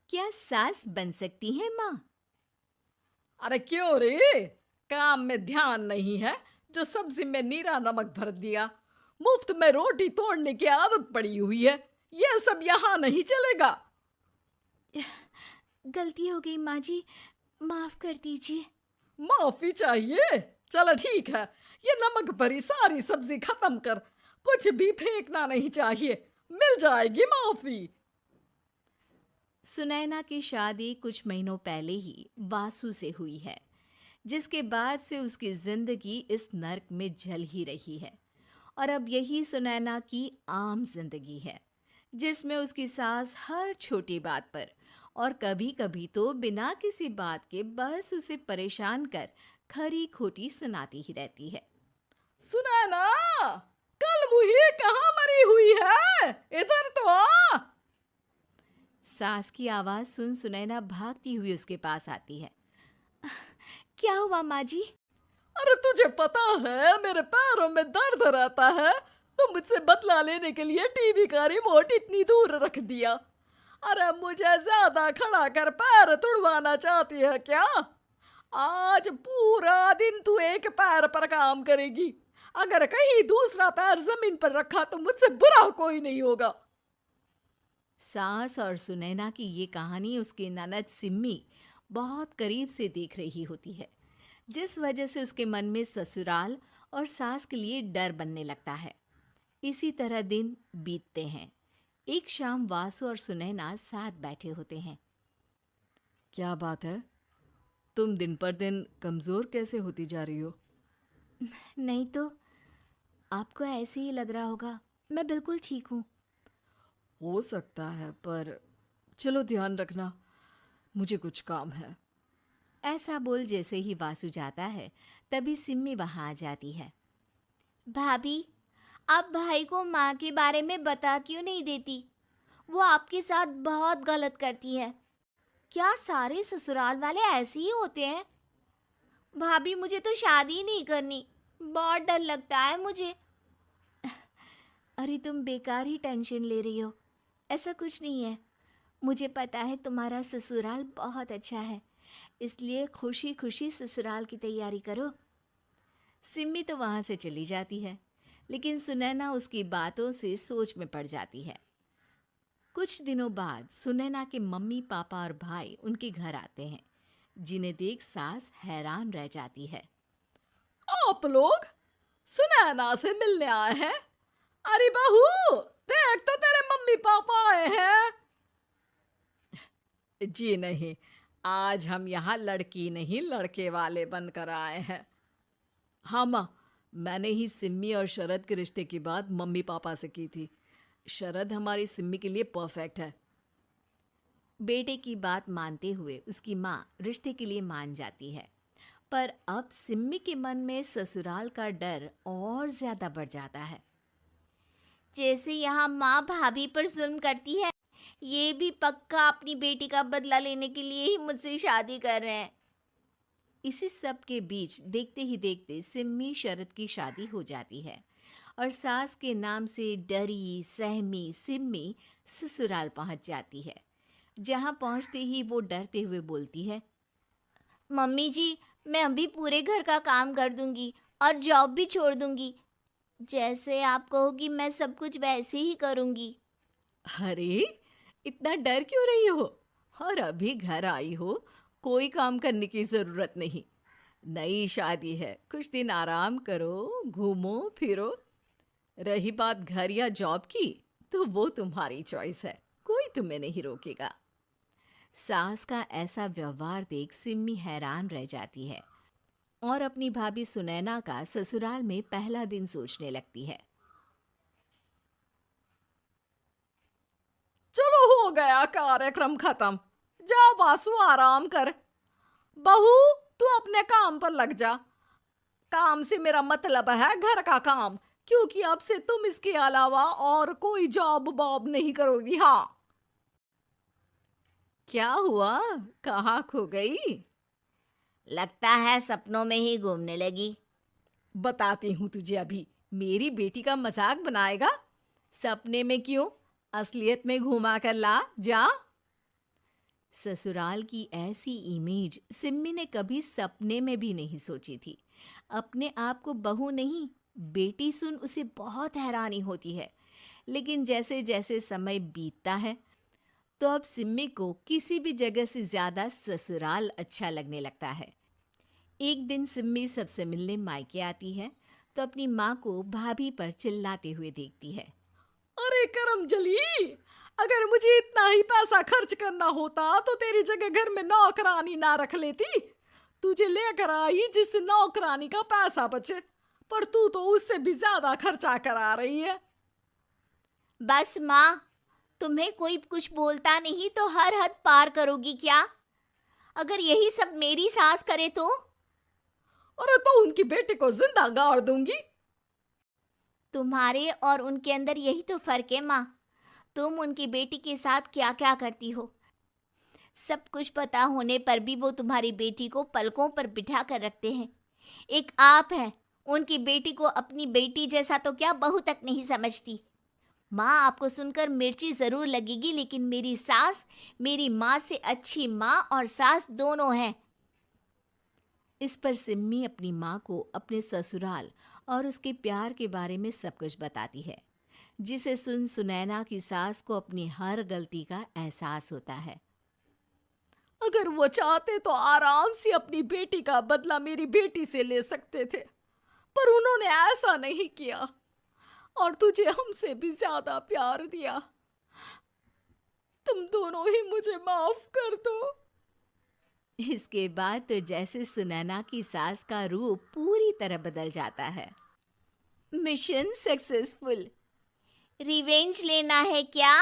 क्या सास बन सकती है माँ? अरे क्यों रे? काम में ध्यान नहीं है जो सब्जी में नीरा नमक भर दिया। मुफ्त में रोटी तोड़ने की आदत पड़ी हुई है। ये सब यहाँ नहीं चलेगा। गलती हो गई माँ जी, माफ कर दीजिए। माफी चाहिए? चलो ठीक है, ये नमक भरी सारी सब्जी खत्म कर। कुछ भी फेंकना नहीं चाहिए, मिल जाएगी माफी। सुनैना की शादी कुछ महीनों पहले ही वासु से हुई है, जिसके बाद से उसकी जिंदगी इस नर्क में जल ही रही है। और अब यही सुनैना की आम जिंदगी है, जिसमें उसकी सास हर छोटी बात पर और कभी-कभी तो बिना किसी बात के बस उसे परेशान कर खरी खोटी सुनाती ही रहती है। सुना ना, कल मुही कहाँ मरी हुई है? इधर तो आ। सास की आवाज सुन सुनैना भागती हुई उसके पास आती है। क्या हुआ माँ जी? अरे तुझे पता है मेरे पैरों में दर्द रहता है, तो मुझसे बदला लेने के लिए टीवी का रिमोट इतनी दूर रख दिया। अरे मुझे ज्यादा खड़ा कर पैर तुड़वाना चाहती है क्या? आज पूरा दिन तू एक पैर पर काम करेगी। अगर कहीं दूसरा पैर जमीन पर रखा तो मुझसे बुरा कोई नहीं होगा। सास और सुनैना की ये कहानी उसकी ननद सिम्मी बहुत करीब से देख रही होती है, जिस वजह से उसके मन में ससुराल और सास के लिए डर बनने लगता है। इसी तरह दिन बीतते हैं। एक शाम वासु और सुनैना साथ बैठे होते हैं। क्या बात है? तुम दिन पर दिन कमजोर कैसे होती जा रही हो? नहीं तो, आपको ऐसे ही लग रहा होगा। मैं बिल्कुल ठीक हूँ। हो सकता है, पर चलो ध्यान रखना, मुझे कुछ काम है। ऐसा बोल जैसे ही वासु जाता है, तभी सिम्मी वहां आ जाती है। भाभी, आप भाई को माँ के बारे में बता क्यों नहीं देती? वो आपके साथ बहुत गलत करती है। क्या सारे ससुराल वाले ऐसे ही होते हैं? भाभी, मुझे तो शादी नहीं करनी। बहुत डर लगता है मुझे। अरे तुम बेकार ही टेंशन ले रही हो। ऐसा कुछ नहीं है। मुझे पता है तुम्हारा ससुराल बहुत अच्छा है, इसलिए खुशी खुशी ससुराल की तैयारी करो। सिम्मी तो वहां से चली जाती है, लेकिन सुनैना उसकी बातों से सोच में पड़ जाती है। कुछ दिनों बाद सुनैना के मम्मी पापा और भाई उनके घर आते हैं, जिन्हें देख सास हैरान रह जाती है। आप लोग सुनैना से मिलने आए हैं? अरे बहू, देख तो तेरे मम्मी पापा आए हैं। जी नहीं, आज हम यहाँ लड़की नहीं लड़के वाले बनकर आए हैं। हाँ माँ, मैंने ही सिम्मी और शरद के रिश्ते की बात मम्मी पापा से की थी। शरद हमारी सिम्मी के लिए परफेक्ट है। बेटे की बात मानते हुए उसकी माँ रिश्ते के लिए मान जाती है, पर अब सिम्मी के मन में ससुराल का डर और ज्यादा बढ़ जाता है। जैसे यहाँ माँ भाभी पर जुल्म करती है, ये भी पक्का अपनी बेटी का बदला लेने के लिए ही मुझसे शादी कर रहे हैं। इसी सब के बीच देखते ही देखते सिम्मी शरद की शादी हो जाती है और सास के नाम से डरी सहमी सिम्मी ससुराल पहुंच जाती है। जहां पहुंचते ही वो डरते हुए बोलती है, मम्मी जी, मैं अभी पूरे घर का काम कर दूंगी और जॉब भी छोड़ दूंगी। जैसे आप कहोगी मैं सब कुछ वैसे ही करूंगी। अरे, इतना डर क्यों रही हो? और अभी घर आई हो, कोई काम करने की जरूरत नहीं। नई शादी है, कुछ दिन आराम करो, घूमो फिरो। रही बात घर या जॉब की, तो वो तुम्हारी चॉइस है, कोई तुम्हें नहीं रोकेगा। सास का ऐसा व्यवहार देख सिम्मी हैरान रह जाती है और अपनी भाभी सुनैना का ससुराल में पहला दिन सोचने लगती है। चलो हो गया कार्यक्रम खत्म। जा वासु, आराम कर। बहू, तू अपने काम पर लग जा। काम से मेरा मतलब है घर का काम, क्योंकि अब से तुम इसके अलावा और कोई जॉब बॉब नहीं करोगी। हाँ। क्या हुआ? कहाँ खो गई? लगता है सपनों में ही घूमने लगी। बताती हूँ तुझे अभी। मेरी बेटी का मजाक बनाएगा? सपने में क्यों, असलियत में घुमा कर ला। जा। ससुराल की ऐसी इमेज सिम्मी ने कभी सपने में भी नहीं सोची थी। अपने आप को बहू नहीं, बेटी सुन उसे बहुत हैरानी होती है। लेकिन जैसे जैसे समय बीतता है, तो अब सिम्मी को किसी भी जगह से ज्यादा ससुराल अच्छा लगने लगता है। एक दिन सिम्मी सबसे मिलने मायके आती है, तो अपनी माँ को भाभी पर चिल्लाते हुए देखती है। अरे करमजली, अगर मुझे इतना ही पैसा खर्च करना होता तो तेरी जगह घर में नौकरानी ना रख लेती। तुझे लेकर आई जिस नौकरानी का पैसा बचे, पर तू तो उससे भी ज्यादा खर्चा करा रही है। बस माँ, तुम्हें कोई कुछ बोलता नहीं तो हर हद पार करोगी क्या? अगर यही सब मेरी सास करे तो? अरे तो उनकी बेटी को जिंदा गाड़ दूंगी। तुम्हारे और उनके अंदर यही तो फर्क है माँ। तुम उनकी बेटी के साथ क्या क्या करती हो, सब कुछ पता होने पर भी वो तुम्हारी बेटी को पलकों पर बिठा कर रखते हैं। एक आप है, उनकी बेटी को अपनी बेटी जैसा तो क्या बहू तक नहीं समझती। माँ, आपको सुनकर मिर्ची जरूर लगेगी, लेकिन मेरी सास मेरी माँ से अच्छी माँ और सास दोनों हैं। इस पर सिम्मी अपनी माँ को अपने ससुराल और उसके प्यार के बारे में सब कुछ बताती है, जिसे सुन सुनैना की सास को अपनी हर गलती का एहसास होता है। अगर वो चाहते तो आराम से अपनी बेटी का बदला मेरी बेटी से ले सकते थे, पर उन्होंने ऐसा नहीं किया और तुझे हमसे भी ज्यादा प्यार दिया। तुम दोनों ही मुझे माफ कर दो। इसके बाद तो जैसे सुनैना की सास का रूप पूरी तरह बदल जाता है। Mission successful. रिवेंज लेना है क्या?